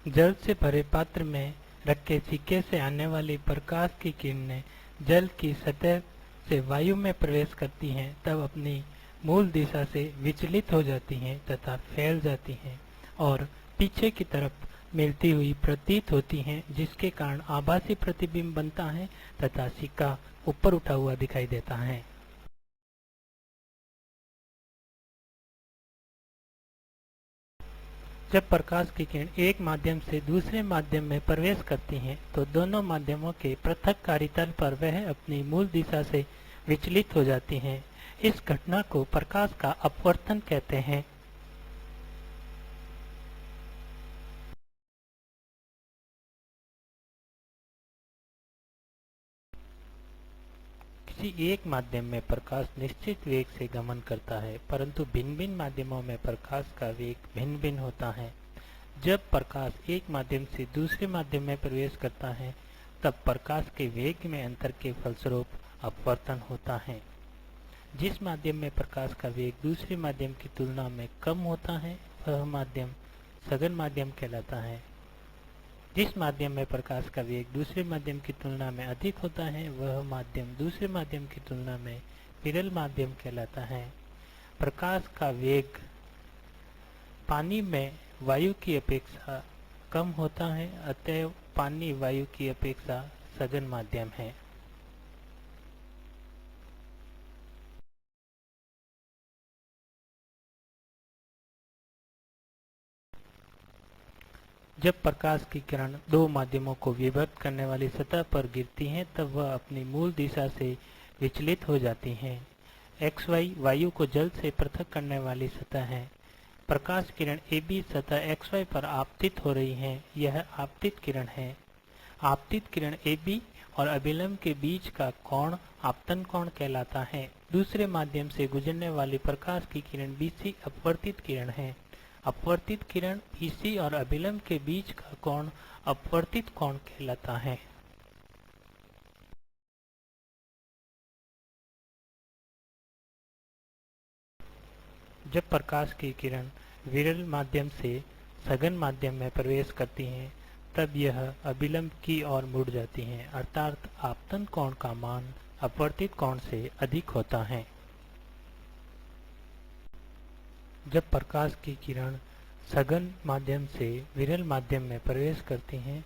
जल से भरे पात्र में रखे सिक्के से आने वाली प्रकाश की किरणें जल की सतह से वायु में प्रवेश करती हैं, तब अपनी मूल दिशा से विचलित हो जाती हैं तथा फैल जाती हैं और पीछे की तरफ मिलती हुई प्रतीत होती हैं, जिसके कारण आभासी प्रतिबिंब बनता है तथा सिक्का ऊपर उठा हुआ दिखाई देता है। जब प्रकाश की किरण एक माध्यम से दूसरे माध्यम में प्रवेश करती हैं, तो दोनों माध्यमों के पृथककारी तल पर वह अपनी मूल दिशा से विचलित हो जाती हैं। इस घटना को प्रकाश का अपवर्तन कहते हैं। किसी एक माध्यम में प्रकाश निश्चित वेग से गमन करता है, परंतु भिन्न-भिन्न माध्यमों में प्रकाश का वेग भिन्न-भिन्न होता है। जब प्रकाश एक माध्यम से दूसरे माध्यम में प्रवेश करता है, तब प्रकाश के वेग में अंतर के फलस्वरूप अपवर्तन होता है। जिस माध्यम में प्रकाश का वेग दूसरे माध्यम की तुलना में कम होता है, वह माध्यम सघन माध्यम कहलाता है। जिस माध्यम में प्रकाश का वेग दूसरे माध्यम की तुलना में अधिक होता है, वह माध्यम दूसरे माध्यम की तुलना में विरल माध्यम कहलाता है। प्रकाश का वेग पानी में वायु की अपेक्षा कम होता है, अतएव पानी वायु की अपेक्षा सघन माध्यम है। जब प्रकाश की किरण दो माध्यमों को विभक्त करने वाली सतह पर गिरती हैं, तब वह अपनी मूल दिशा से विचलित हो जाती हैं। XY वायु को जल से पृथक करने वाली सतह है। प्रकाश किरण AB सतह XY पर आपतित हो रही है। यह आपतित किरण है। आपतित किरण AB और अभिलंब के बीच का कोण आपतन कोण कहलाता है। दूसरे माध्यम से गुजरने वाली प्रकाश की किरण BC अपवर्तित किरण है। अपवर्तित किरण BC और अभिलंब के बीच का कोण अपवर्तित कोण कहलाता है। जब प्रकाश की किरण विरल माध्यम से सघन माध्यम में प्रवेश करती हैं, तब यह अभिलंब की ओर मुड़ जाती हैं, अर्थात आपतन कोण का मान अपवर्तित कोण से अधिक होता है। जब प्रकाश की किरण सघन माध्यम से विरल माध्यम में प्रवेश करती हैं,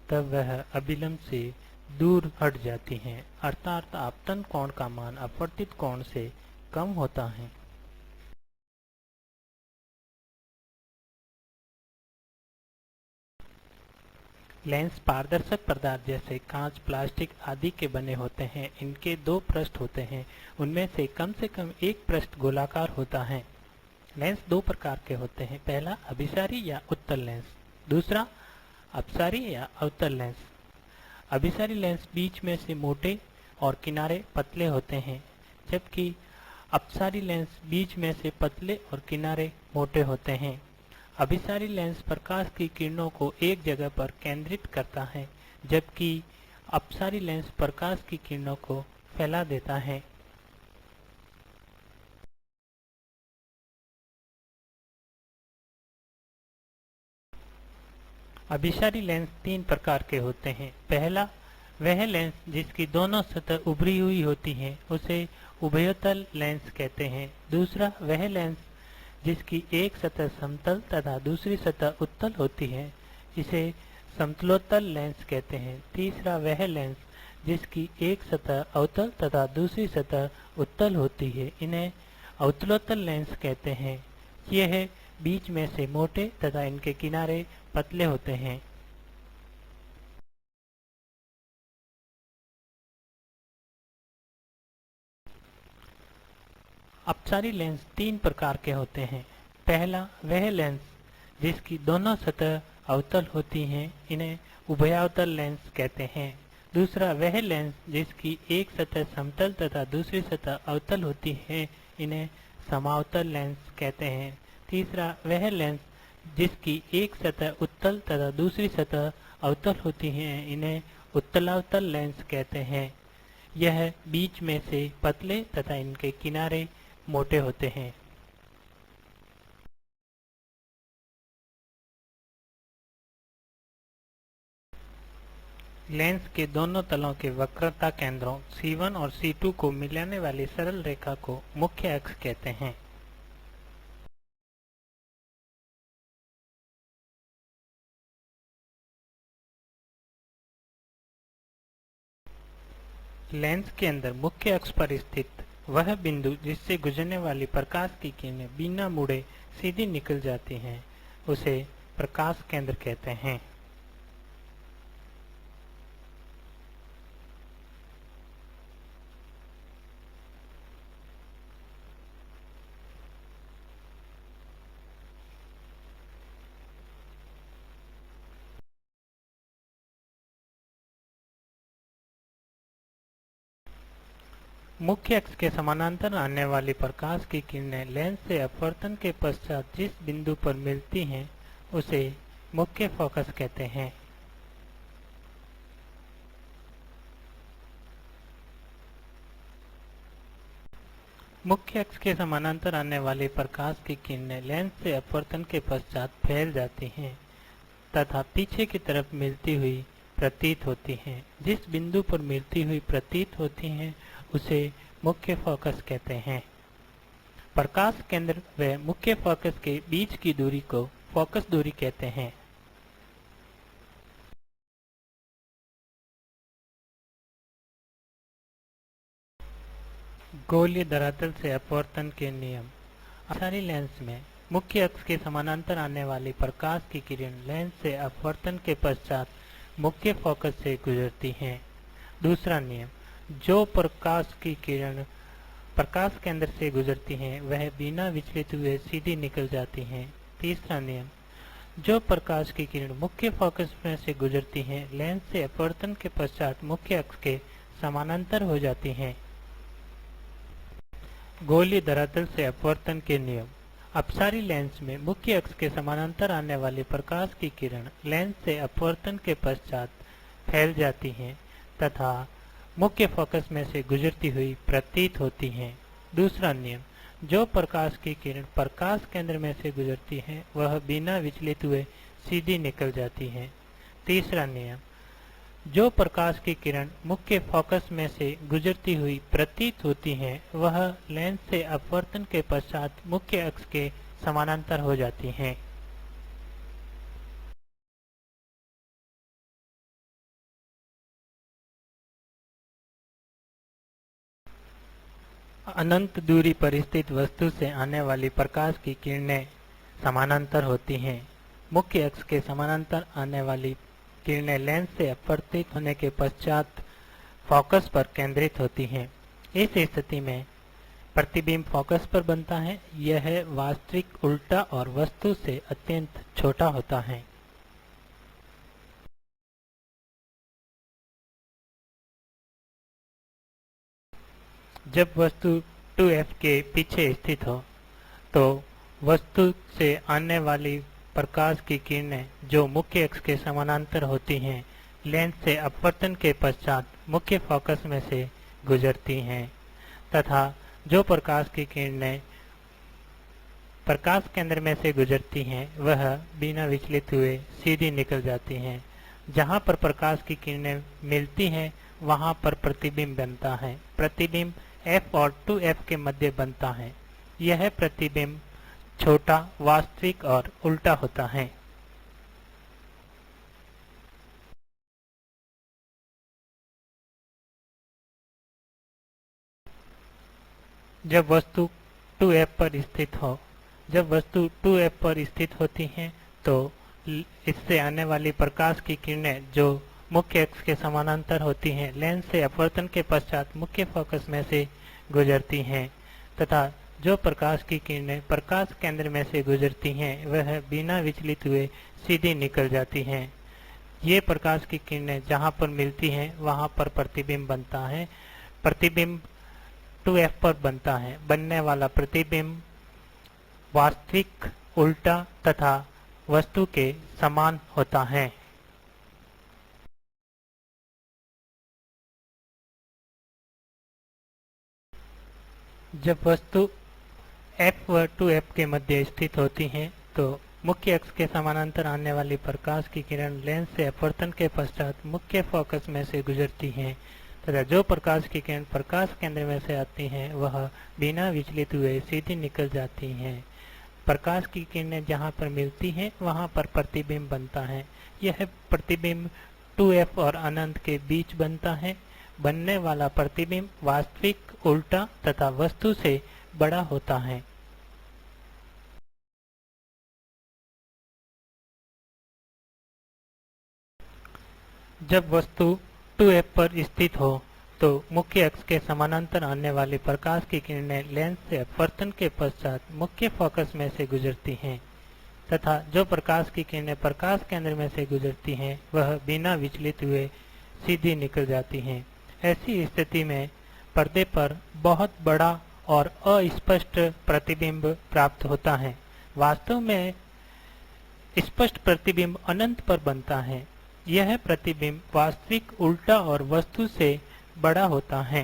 तब वह अभिलंब से दूर हट जाती हैं, अर्थात आपतन कोण का मान अपवर्तित कोण से कम होता है। लेंस पारदर्शक पदार्थ जैसे कांच, प्लास्टिक आदि के बने होते हैं। इनके दो पृष्ठ होते हैं। उनमें से कम एक पृष्ठ गोलाकार होता है। लेंस दो प्रकार के होते हैं। पहला अभिसारी या उत्तल लेंस, दूसरा अपसारी या अवतल लेंस। अभिसारी लेंस बीच में से मोटे और किनारे पतले होते हैं, जबकि अपसारी लेंस बीच में से पतले और किनारे मोटे होते हैं। अभिसारी लेंस प्रकाश की किरणों को एक जगह पर केंद्रित करता है, जबकि अपसारी लेंस प्रकाश की किरणों को फैला देता है। अभिसारी लेंस तीन प्रकार के होते हैं। पहला वह लेंस जिसकी दोनों सतह उभरी हुई होती हैं, उसे उभयोतल लेंस कहते हैं। दूसरा वह लेंस जिसकी एक सतह समतल तथा दूसरी सतह उत्तल होती है, इसे समतलोत्तल लेंस कहते हैं। तीसरा वह लेंस जिसकी एक सतह अवतल तथा दूसरी सतह उत्तल होती है, इन्हें अवतलोत्तल लेंस कहते हैं। यह बीच में से मोटे तथा इनके किनारे पतले होते हैं। अपसारी लेंस तीन प्रकार के होते हैं। पहला वह लेंस जिसकी दोनों सतह अवतल होती हैं, इन्हें उभयावतल लेंस कहते हैं। दूसरा वह लेंस जिसकी एक सतह समतल तथा दूसरी सतह अवतल होती है, इन्हें समावतल लेंस कहते हैं। तीसरा वह लेंस जिसकी एक सतह उत्तल तथा दूसरी सतह अवतल होती है, इन्हें उत्तलावतल लेंस कहते हैं। यह बीच में से पतले तथा इनके किनारे मोटे होते हैं। लेंस के दोनों तलों के वक्रता केंद्रों C1 और C2 को मिलाने वाली सरल रेखा को मुख्य अक्ष कहते हैं। लेंस के अंदर मुख्य अक्ष पर स्थित वह बिंदु जिससे गुजरने वाली प्रकाश की किरणें बिना मुड़े सीधी निकल जाती हैं, उसे प्रकाश केंद्र कहते हैं। मुख्य अक्ष के समानांतर आने वाली प्रकाश की किरणें लेंस से अपवर्तन के पश्चात जिस बिंदु पर मिलती हैं, उसे मुख्य फोकस कहते हैं। मुख्य अक्ष के समानांतर आने वाली प्रकाश की किरणें लेंस से अपवर्तन के पश्चात फैल जाती हैं तथा पीछे की तरफ मिलती हुई प्रतीत होती हैं। जिस बिंदु पर मिलती हुई प्रतीत होती हैं, उसे मुख्य फोकस कहते हैं। प्रकाश केंद्र व मुख्य फोकस के बीच की दूरी को फोकस दूरी कहते हैं। गोलीय धरातल से अपवर्तन के नियम। अपसारी लेंस में मुख्य अक्ष के समानांतर आने वाली प्रकाश की किरण लेंस से अपवर्तन के पश्चात मुख्य फोकस से गुजरती हैं। दूसरा नियम, जो प्रकाश की किरण प्रकाश केंद्र से गुजरती हैं, वह बिना विचलित हुए सीधी निकल जाती हैं। तीसरा नियम, जो प्रकाश की किरण मुख्य फोकस में से गुजरती हैं, लेंस से अपवर्तन के पश्चात मुख्य अक्ष के समानांतर हो जाती हैं। गोलीय धरातल से अपवर्तन के नियम। अपसारी लेंस में मुख्य अक्ष के समानांतर आने वाली प्रकाश की किरण लेंस से अपवर्तन के पश्चात फैल जाती हैं तथा मुख्य फोकस में से गुजरती हुई प्रतीत होती हैं। दूसरा नियम, जो प्रकाश की किरण प्रकाश केंद्र में से गुजरती है, वह बिना विचलित हुए सीधी निकल जाती है। तीसरा नियम, जो प्रकाश की किरण मुख्य फोकस में से गुजरती हुई प्रतीत होती हैं, वह लेंस से अपवर्तन के पश्चात मुख्य अक्ष के समानांतर हो जाती हैं। अनंत दूरी पर स्थित वस्तु से आने वाली प्रकाश की किरणें समानांतर होती हैं। मुख्य अक्ष के समानांतर आने वाली किरणें लेंस से अपवर्तित होने के पश्चात फोकस पर केंद्रित होती हैं। इस स्थिति में प्रतिबिंब फोकस पर बनता है। यह वास्तविक उल्टा और वस्तु से अत्यंत छोटा होता है। जब वस्तु 2f के पीछे स्थित हो, तो वस्तु से आने वाली प्रकाश की किरणें जो मुख्य अक्ष के समानांतर होती हैं, लेंस से अपवर्तन के पश्चात मुख्य फोकस में से गुजरती हैं तथा जो प्रकाश की किरणें प्रकाश केंद्र में से गुजरती हैं, वह बिना विचलित हुए सीधी निकल जाती हैं। जहाँ पर प्रकाश की किरणें मिलती हैं, वहाँ पर प्रतिबिंब बनता है। प्रतिबिंब f और 2f के मध्य बनता है। यह प्रतिबिंब छोटा, वास्तविक और उल्टा होता है। जब वस्तु 2f पर स्थित हो, जब वस्तु 2f पर स्थित होती हैं, तो इससे आने वाली प्रकाश की किरणें जो मुख्य अक्ष के समानांतर होती हैं, लेंस से अपवर्तन के पश्चात मुख्य फोकस में से गुजरती हैं तथा जो प्रकाश की किरणें प्रकाश केंद्र में से गुजरती हैं, वह बिना विचलित हुए सीधी निकल जाती हैं। ये प्रकाश की किरणें जहाँ पर मिलती हैं, वहाँ पर प्रतिबिंब बनता है। प्रतिबिंब 2f पर बनता है। बनने वाला प्रतिबिंब वास्तविक, उल्टा तथा वस्तु के समान होता है। जब वस्तु f व 2f के मध्य स्थित होती हैं, तो मुख्य अक्ष के समानांतर आने वाली प्रकाश की किरण लेंस से अपवर्तन के पश्चात मुख्य फोकस में से गुजरती हैं तथा जो प्रकाश की किरण प्रकाश केंद्र में से आती हैं वह बिना विचलित हुए सीधी निकल जाती हैं। प्रकाश की किरणें जहां पर मिलती हैं वहां पर प्रतिबिंब बनता है। यह प्रतिबिंब 2f और अनंत के बीच बनता है। बनने वाला प्रतिबिंब वास्तविक, उल्टा तथा वस्तु से बड़ा होता है। जब वस्तु 2f पर स्थित हो तो मुख्य अक्ष के समानांतर आने वाली प्रकाश की किरणें लेंस से अपवर्तन के पश्चात मुख्य फोकस में से गुजरती हैं तथा जो प्रकाश की किरणें प्रकाश केंद्र में से गुजरती हैं वह बिना विचलित हुए सीधी निकल जाती हैं। ऐसी स्थिति में पर्दे पर बहुत बड़ा और अस्पष्ट प्रतिबिंब प्राप्त होता है। वास्तव में स्पष्ट प्रतिबिंब अनंत पर बनता है। यह प्रतिबिंब वास्तविक, उल्टा और वस्तु से बड़ा होता है।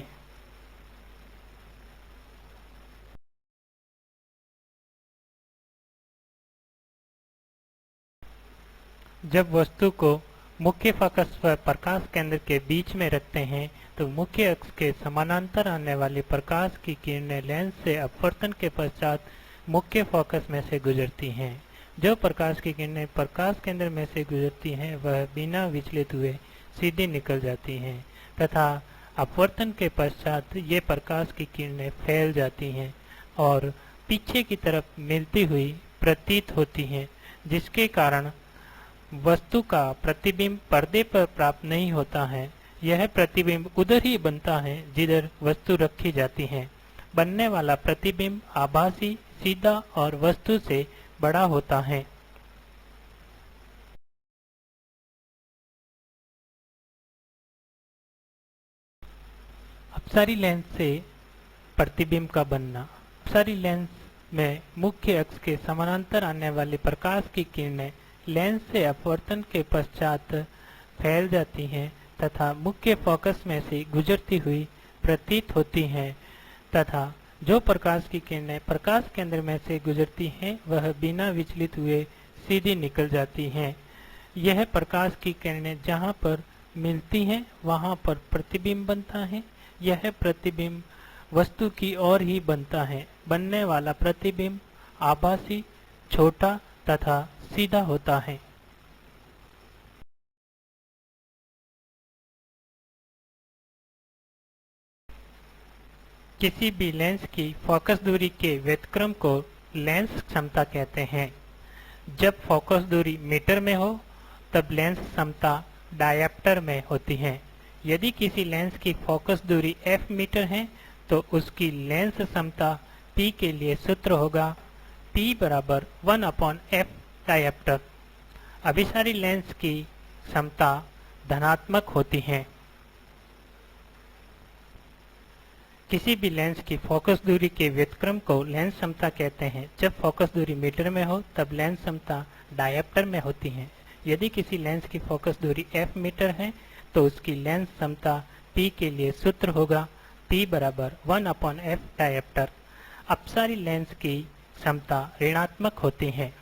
जब वस्तु को मुख्य फोकस पर प्रकाश केंद्र के बीच में रखते हैं तो मुख्य अक्ष के समानांतर आने वाली प्रकाश की किरणें लेंस से अपवर्तन के पश्चात मुख्य फोकस में से गुजरती हैं। जो प्रकाश की किरणें प्रकाश केंद्र में से गुजरती हैं वह बिना विचलित हुए सीधी निकल जाती हैं तथा अपवर्तन के पश्चात ये प्रकाश की किरणें फैल जाती हैं और पीछे की तरफ मिलती हुई प्रतीत होती हैं, जिसके कारण वस्तु का प्रतिबिंब पर्दे पर प्राप्त नहीं होता है। यह प्रतिबिंब उधर ही बनता है जिधर वस्तु रखी जाती है। बनने वाला प्रतिबिंब आभासी, सीधा और वस्तु से बड़ा होता है। अपसारी लेंस से प्रतिबिंब का बनना। अपसारी लेंस में मुख्य अक्ष के समानांतर आने वाली प्रकाश की किरणें लेंस से अपवर्तन के पश्चात फैल जाती हैं तथा मुख्य फोकस में से गुजरती हुई प्रतीत होती हैं तथा जो प्रकाश की किरणें प्रकाश केंद्र में से गुजरती हैं वह बिना विचलित हुए सीधी निकल जाती हैं। यह प्रकाश की किरणें जहां पर मिलती हैं वहां पर प्रतिबिंब बनता है। यह प्रतिबिंब वस्तु की ओर ही बनता है। बनने वाला प्रतिबिंब आभासी, छोटा तथा सीधा होता है। किसी भी लेंस की फोकस दूरी के व्यतिक्रम को लेंस क्षमता कहते हैं। जब फोकस दूरी मीटर में हो तब लेंस क्षमता डायप्टर में होती है। यदि किसी लेंस की फोकस दूरी f मीटर है तो उसकी लेंस क्षमता P के लिए सूत्र होगा P बराबर 1/f डायप्टर। अभिसारी लेंस की क्षमता धनात्मक होती है। किसी भी लेंस की फोकस दूरी के व्युत्क्रम को लेंस क्षमता कहते हैं। जब फोकस दूरी मीटर में हो तब लेंस क्षमता डायप्टर में होती है। यदि किसी लेंस की फोकस दूरी f मीटर है तो उसकी लेंस क्षमता P के लिए सूत्र होगा P बराबर 1/f डायप्टर। अपसारी लेंस की क्षमता ऋणात्मक होती है।